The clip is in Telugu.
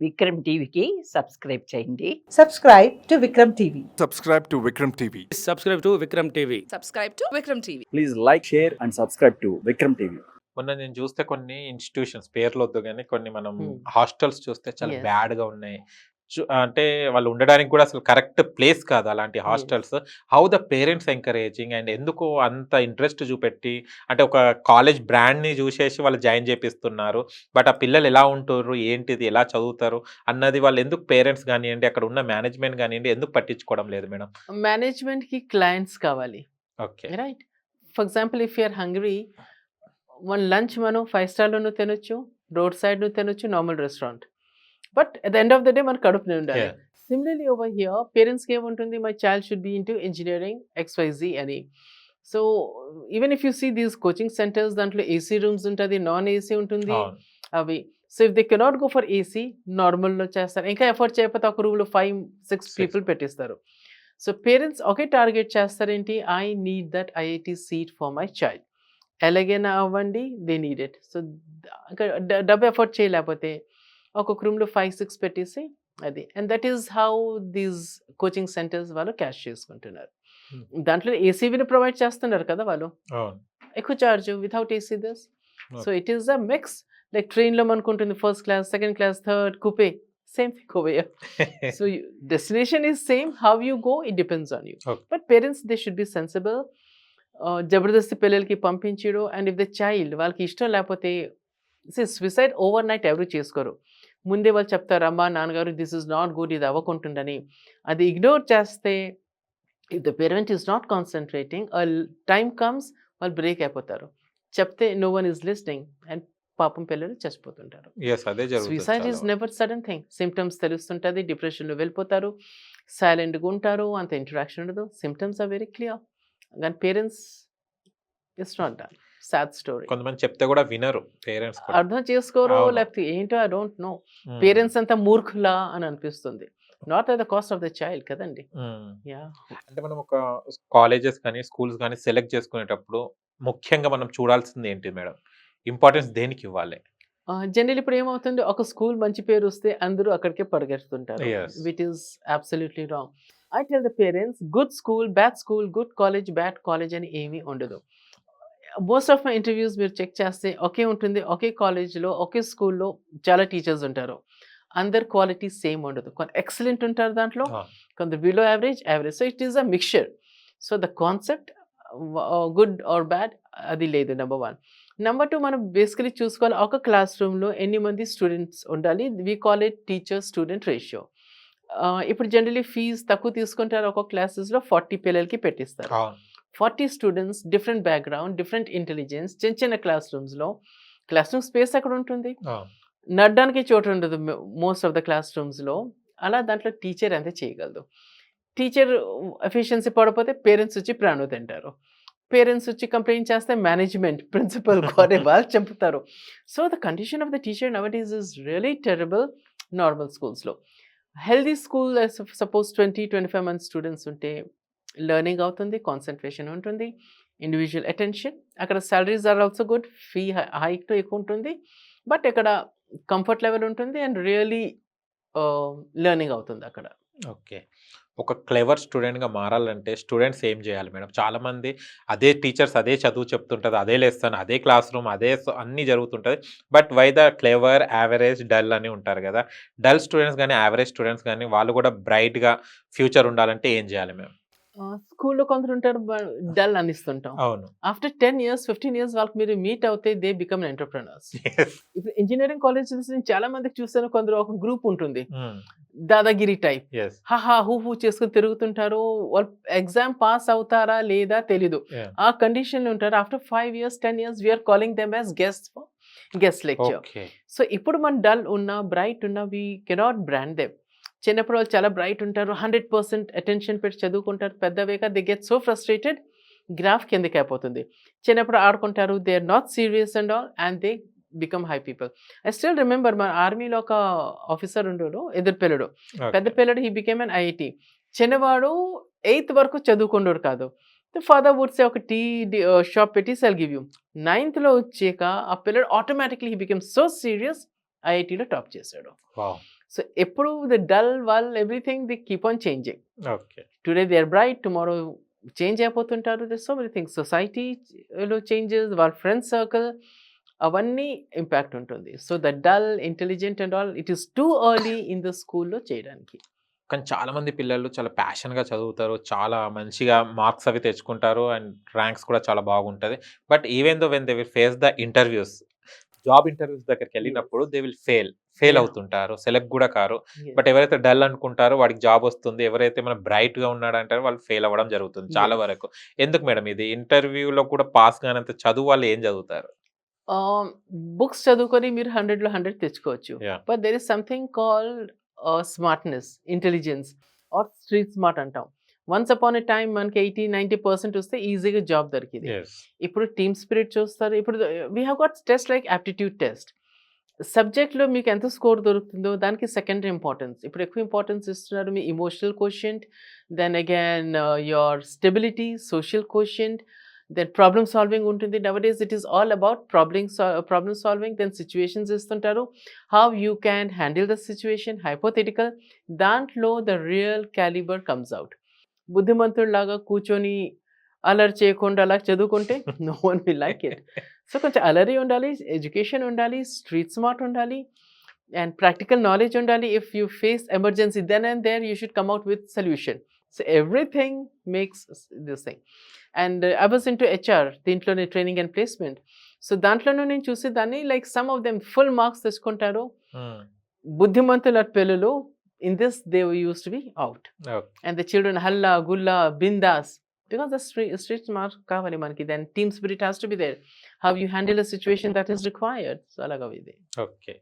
విక్రమ్ టీవీకి సబ్స్క్రైబ్ చేయండి. Subscribe to Vikram TV. Subscribe to Vikram TV. Subscribe to Vikram TV. Subscribe to Vikram TV. Please like, share and subscribe to Vikram TV. మొన్న నేను చూస్తే కొన్ని ఇన్స్టిట్యూషన్స్ పేర్లు వద్దు కానీ కొన్ని మనం Hmm. హాస్టల్స్ చూస్తే చాలా Yes. బ్యాడ్ గా ఉన్నాయి. అంటే వాళ్ళు ఉండడానికి కూడా అసలు కరెక్ట్ ప్లేస్ కాదు అలాంటి hostels. How the parents encouraging and ఎందుకు అంత ఇంట్రెస్ట్ చూపెట్టి అంటే ఒక కాలేజ్ బ్రాండ్ ని చూసేసి వాళ్ళు జాయిన్ చేపిస్తున్నారు. బట్ ఆ పిల్లలు ఎలా ఉంటారు, ఏంటిది, ఎలా చదువుతారు అన్నది వాళ్ళు ఎందుకు పేరెంట్స్ కానివ్వండి, అక్కడ ఉన్న మేనేజ్మెంట్ కానివ్వండి ఎందుకు పట్టించుకోవడం లేదు మేడం? మేనేజ్మెంట్ కి క్లయింట్స్ కావాలి, okay right? For example if you're hungry, one lunch మనం 5 స్టార్లోనూ తినొచ్చు, రోడ్ సైడ్ ను తినొచ్చు, normal restaurant, but at the end of the day మన కడుపునే ఉండాలి. Yeah. సిమిలర్లీ ఓవర్ హియర్ పేరెంట్స్కి ఏముంటుంది, my child should be into engineering XYZ అని. So even if you see these coaching centres, దాంట్లో ఏసీ రూమ్స్ ఉంటుంది, నాన్ ఏసీ ఉంటుంది అవును. అవి. So if they cannot go for AC, నార్మల్లో చేస్తారు. ఇంకా ఎఫర్ట్ చేయకపోతే ఒక రూమ్లో 5-6 పీపుల్ పెట్టిస్తారు. సో పేరెంట్స్ ఒకే టార్గెట్ చేస్తారేంటి, I need that IIT seat for my child. ఎలాగైనా అవ్వండి, దే నీడ్ ఇట్. సో ఇంకా డబ్బు ఎఫర్ట్ చేయలేకపోతే ఒక్కొక్క రూమ్లో 5-6 పెట్టేసి అది. And that is how these coaching centres వాళ్ళు క్యాష్ చేసుకుంటున్నారు. దాంట్లో ఏసీని ప్రొవైడ్ చేస్తున్నారు కదా వాళ్ళు, అవును. ఎక్కువ charge without AC this. So it is a mix. Like ట్రైన్లో మనకు ఉంటుంది first class, second class, third, coupe, same thing over here. So destination is same, how you go it depends on you. Okay. But parents they should be sensible. జబర్దస్తి పిల్లలకి పంపించడు. అండ్ ఇఫ్ ద చైల్డ్ వాళ్ళకి ఇష్టం లేకపోతే, సూసైడ్ ఓవర్ నైట్ ఎవరు చేసుకోరు. ముందే వాళ్ళు చెప్తారు, అమ్మా నాన్నగారు దిస్ ఇస్ నాట్ గుడ్, ఇది అవ్వకుంటుందని. అది ఇగ్నోర్ చేస్తే, if the parent is not concentrating, time comes వాళ్ళు బ్రేక్ అయిపోతారు. చెప్తే no one is listening and పాపం పిల్లలు చచ్చిపోతుంటారు. Yes, అదే జరుగుతుంది సూసైడ్ చాలా ఈజ్ వరకు. Never sudden thing. సిమ్టమ్స్ తెలుస్తుంటుంది, డిప్రెషన్లో వెళ్ళిపోతారు, సైలెంట్గా ఉంటారు, అంత ఇంటరాక్షన్ ఉండదు. Symptoms are very clear. కానీ parents it's not done. Sad story. కొంతమంది చెప్తే కూడా వినరు పేరెంట్స్ కూడా. అర్థం చేసుకోరు, అవును. లేకపోతే ఏంటో I don't know. Hmm. Parents అంతా మూర్ఖులా అని అనిపిస్తుంది. Not at the cost of the child కదండి. Hmm. యా, అంటే మనం ఒక కాలేజెస్ కానీ స్కూల్స్ కానీ సెలెక్ట్ చేసుకునేటప్పుడు ముఖ్యంగా మనం చూడాల్సింది ఏంటి మేడం? ఇంపార్టెన్స్ దేనికి ఇవ్వాలి? జనరల్ ఇప్పుడు ఏమవుతుంది, ఒక స్కూల్ మంచి పేరు వస్తే అందరూ అక్కడికే పరిగెడుతుంటారు, Yes. Which is absolutely wrong. I tell the parents, good school, bad school, good college, bad college అని ఏమీ ఉండదు. మోస్ట్ ఆఫ్ మై ఇంటర్వ్యూస్ మీరు చెక్ చేస్తే ఒకే ఉంటుంది. ఒకే కాలేజ్లో, ఒకే స్కూల్లో చాలా టీచర్స్ ఉంటారు. అందరు క్వాలిటీ సేమ్ ఉండదు. కొంత ఎక్సలెంట్ ఉంటారు దాంట్లో, Ah. కొంత below average, average. So it is a mixture. So the concept good or bad అది లేదు, నెంబర్ 1. నెంబర్ 2, మనం బేసికలీ చూసుకోవాలి ఒక క్లాస్ రూమ్లో ఎన్ని మంది స్టూడెంట్స్ ఉండాలి. We call it teacher student ratio. ఇప్పుడు జనరలీ ఫీజు తక్కువ తీసుకుంటారు. ఒక క్లాసెస్లో 40 పిల్లలకి పెట్టిస్తారు. అవును. 40 students, different background, different intelligence, చిన్న చిన్న క్లాస్ రూమ్స్లో. క్లాస్ రూమ్ స్పేస్ ఎక్కడ ఉంటుంది, అవును. నడ్డానికి చోటు ఉండదు మోస్ట్ ఆఫ్ ద క్లాస్ రూమ్స్లో. అలా దాంట్లో టీచర్ అంతే చేయగలదు. టీచర్ ఎఫిషియన్సీ పడిపోతే పేరెంట్స్ వచ్చి ప్రాణం తింటారు. పేరెంట్స్ వచ్చి కంప్లైంట్ చేస్తే మేనేజ్మెంట్, ప్రిన్సిపల్ కోరే వాళ్ళు చంపుతారు. So the condition of the teacher nowadays is really terrible. Normal స్కూల్స్లో, హెల్దీ స్కూల్ సపోజ్ 20-25 మంది స్టూడెంట్స్ ఉంటే లెర్నింగ్ అవుతుంది, కాన్సన్ట్రేషన్ ఉంటుంది, ఇండివిజువల్ అటెన్షన్. అక్కడ salaries are also good, fee hike ఎక్కువ ఉంటుంది, బట్ ఇక్కడ కంఫర్ట్ లెవెల్ ఉంటుంది అండ్ రియలీ లెర్నింగ్ అవుతుంది అక్కడ. ఓకే. ఒక క్లెవర్ స్టూడెంట్గా మారాలంటే స్టూడెంట్స్ ఏం చేయాలి మేడం? చాలామంది అదే టీచర్స్ అదే చదువు చెప్తుంటుంది, అదే లెసన్, అదే క్లాస్ రూమ్, అదే అన్నీ జరుగుతుంటుంది. But why the clever, average, dull అని ఉంటారు కదా. డల్ స్టూడెంట్స్ కానీ యావరేజ్ స్టూడెంట్స్ కానీ వాళ్ళు కూడా బ్రైట్గా ఫ్యూచర్ ఉండాలంటే ఏం చేయాలి మేము? స్కూల్లో కొందరు ఉంటారు డల్ అనిస్తుంటాం. అవును. ఆఫ్టర్ 10 years 15 years వాళ్ళకి మీరు మీట్ అవుతే దే బికమ్ ఎంటర్ప్రెనర్స్. ఇప్పుడు ఇంజనీరింగ్ కాలేజెస్ నేను చాలా మందికి చూసాను, కొందరు ఒక గ్రూప్ ఉంటుంది, దాదాగిరి టైప్, ఎస్. హహా హూ చేసుకుని తిరుగుతుంటారు. వాళ్ళు ఎగ్జామ్ పాస్ అవుతారా లేదా తెలీదు, ఆ కండిషన్లో ఉంటారు. After 5 years 10 years we're calling them as guest lecture. Okay. So ఇప్పుడు మన డల్ ఉన్నా బ్రైట్ ఉన్నా వీ కెనాట్ బ్రాండ్ దెమ్. చిన్నప్పుడు వాళ్ళు చాలా బ్రైట్ ఉంటారు, 100% అటెన్షన్ పెట్టి చదువుకుంటారు. పెద్దవేగా they get so frustrated, graph కిందకి అయిపోతుంది. చిన్నప్పుడు ఆడుకుంటారు, they are not serious and all and they become high people. I still remember మన ఆర్మీలో ఒక ఆఫీసర్ ఉండడు, ఎదురు పిల్లడు, పెద్ద పిల్లడు, హీ బికేమ్ అన్ IIT. చిన్నవాడు 8th వరకు చదువుకుండోడు కాదు. ఫాదర్ వుడ్ సే ఒక టీ షాప్ పెట్టి సెల్ గివ్ యూ. 9th వచ్చాక ఆ పిల్లడు automatically he become so serious, IITలో టాప్ చేశాడు. సో ఎప్పుడు ద డల్ వాళ్ళు everything the keep on changing. Okay. Today they are bright, tomorrow change అయిపోతుంటారు. దే సో మెనీ థింగ్స్, సొసైటీలో చేంజెస్, వాళ్ళ ఫ్రెండ్స్ సర్కిల్, అవన్నీ ఇంపాక్ట్ ఉంటుంది. So the dull, intelligent and all, it is too early in the స్కూల్లో చేయడానికి. కానీ చాలా మంది పిల్లలు చాలా ప్యాషన్‌గా చదువుతారు. చాలా మంచిగా మార్క్స్ అవి తెచ్చుకుంటారు. అండ్ ర్యాంక్స్ కూడా చాలా బాగుంటది. But even though when they will face the interviews, job interviews దగ్గరికెళ్ళినప్పుడు దే విల్ ఫెయిల్ Yeah. అవుతుంటారు. సెలెక్ట్ గూడా కారు. Yes. బట్ ఎవరైతే డల్ అనుకుంటారో వాడికి జాబ్ వస్తుంది. ఎవరైతే మనం బ్రైట్‌గా ఉన్నాడంటారో వాళ్ళు ఫెయిల్ అవ్వడం జరుగుతుంది చాలా Yes. వరకు. ఎందుకు మేడం ఇది? ఇంటర్వ్యూలో కూడా పాస్ కానంత చదువు వాళ్ళు ఏం చదువుతారు? బుక్స్ చదువుకొని మీరు 100లో 100 తెచ్చుకోవచ్చు. Yeah. But there is something called smartness, intelligence or street smart అంటాం. వన్స్ అపాన్ ఎ టైమ్ మనకి 80-90% వస్తే ఈజీగా జాబ్ దొరికింది. Yes. ఇప్పుడు టీమ్ స్పిరిట్ చూస్తారు. ఇప్పుడు we have got test like aptitude test. సబ్జెక్ట్లో మీకు ఎంత స్కోర్ దొరుకుతుందో దానికి సెకండరీ ఇంపార్టెన్స్. ఇప్పుడు ఎక్కువ ఇంపార్టెన్స్ ఇస్తున్నారు మీ emotional quotient, then again your stability, social quotient, then problem solving ఉంటుంది. Nowadays it is all about problem solving. Then situations ఇస్తుంటారు, how you can handle the situation, hypothetical. దాంట్లో the real calibre comes out. బుద్ధిమంతుడిలాగా కూర్చొని అల్లరి చేయకుండా అలా చదువుకుంటే no one will like it. So కొంచెం అలరి ఉండాలి, ఎడ్యుకేషన్ ఉండాలి, స్ట్రీట్ స్మార్ట్ ఉండాలి, అండ్ ప్రాక్టికల్ నాలెడ్జ్ ఉండాలి. If you face emergency then and there you should come out with solution. So everything makes this thing. And I was into HR, దీంట్లోనే ట్రైనింగ్ అండ్ ప్లేస్మెంట్. సో దాంట్లోనూ నేను చూసేదాన్ని like some of them full marks తెచ్చుకుంటారు. Hmm. బుద్ధిమంతుల పిల్లలు in this they use to be out. Okay. And the children హల్లా గుల్లా బిందాస్, because the street smart కావాలి మనకి. then team spirit has to be there, how you handle a situation that is required. So అలాగా ఇది. ఓకే.